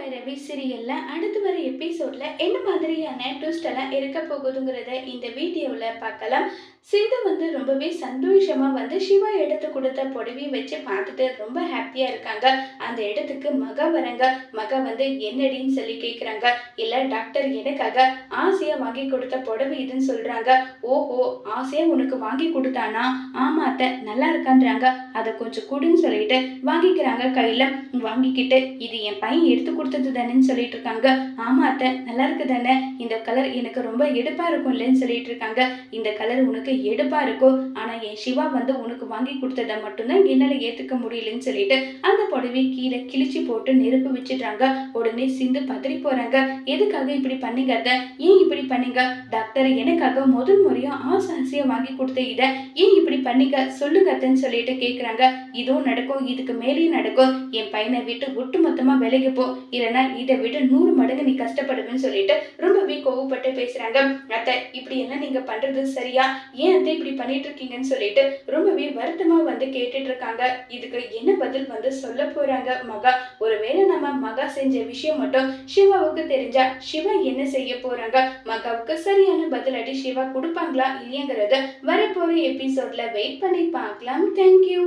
பைரவி சீரியல்ல அடுத்து வர எபிசோட்ல என்ன மாதிரியான ட்விஸ்ட் எல்லாம் இருக்க போகுதுங்கிறத இந்த வீடியோல பார்க்கலாம். சிந்து ரொம்பவே சந்தோஷமா சிவா எடுத்து கொடுத்த புடவையை வச்சு பார்த்துட்டு ரொம்ப ஹாப்பியா இருக்காங்க. அந்த இடத்துக்கு மக வராங்க. மக என்னடின்னு சொல்லி கேக்குறாங்க. இல்ல டாக்டர் எனக்காக ஆசையா வாங்கி கொடுத்த புடவை இதுன்னு சொல்றாங்க. ஓஹோ, ஆசையா உனக்கு வாங்கி கொடுத்தானா? ஆமா அத்தை, நல்லா இருக்கான்றாங்க. அதை கொஞ்சம் கொடுன்னு சொல்லிட்டு வாங்கிக்கிறாங்க. கையில வாங்கிக்கிட்டு இது என் பையன் எடுத்து கொடுத்தது தானேன்னு சொல்லிட்டு இருக்காங்க. ஆமா அத்தை, நல்லா இருக்கு தானே, இந்த கலர் எனக்கு ரொம்ப எடுப்பா இருக்கும் இல்லைன்னு சொல்லிட்டு இருக்காங்க. இந்த கலர் உனக்கு எடுப்பா இருக்கும், ஆனா என் சிவா உனக்கு வாங்கி கொடுத்ததை மட்டும்தான் என்னால ஏத்துக்க முடியலன்னு சொல்லிட்டு அந்த புடவை கீழே கிழிச்சு போட்டு நெருப்பு வச்சிடுறாங்க. உடனே சிந்து பதறி போறாங்க. எதுக்காக இப்படி பண்ணீங்க அத்தை? ஏன் இப்படி பண்ணீங்க? டாக்டர் எனக்காக முதல் முறையா ஆசையா வாங்கி கொடுத்த இத ஏன் இப்படி பண்ணீங்க சொல்லுங்க அத்தைன்னு சொல்லிட்டு கேக்குறாங்க. இதுவும் நடக்கும், இதுக்கு மேலேயும் நடக்கும். என் பையனை விட்டு ஒட்டு மொத்தமா விலைக்கு போ, இல்லைன்னா இதை விட 100 மடங்கு நீ கஷ்டப்படுவேன்னு சொல்லிட்டு ரொம்பவே கோவப்பட்டு பேசுறாங்க. அத்தை, இப்படி எல்லாம் நீங்க பண்றது சரியா? ஏன் அத்தை இப்படி பண்ணிட்டு இருக்கீங்கன்னு சொல்லிட்டு ரொம்பவே வருத்தமா கேட்டுட்டு இருக்காங்க. இதுக்கு என்ன பதில் சொல்ல போறாங்க மகா? ஒருவேளை நம்ம மகா செஞ்ச விஷயம் மட்டும் சிவாவுக்கு தெரிஞ்சா சிவா என்ன செய்ய போறாங்க? மகாவுக்கு சரியான பதிலடி சிவா கொடுப்பாங்களா இல்லையாங்கிறத வரப்போற எபிசோட்ல வெயிட் பண்ணி பார்க்கலாம். தேங்க்யூ.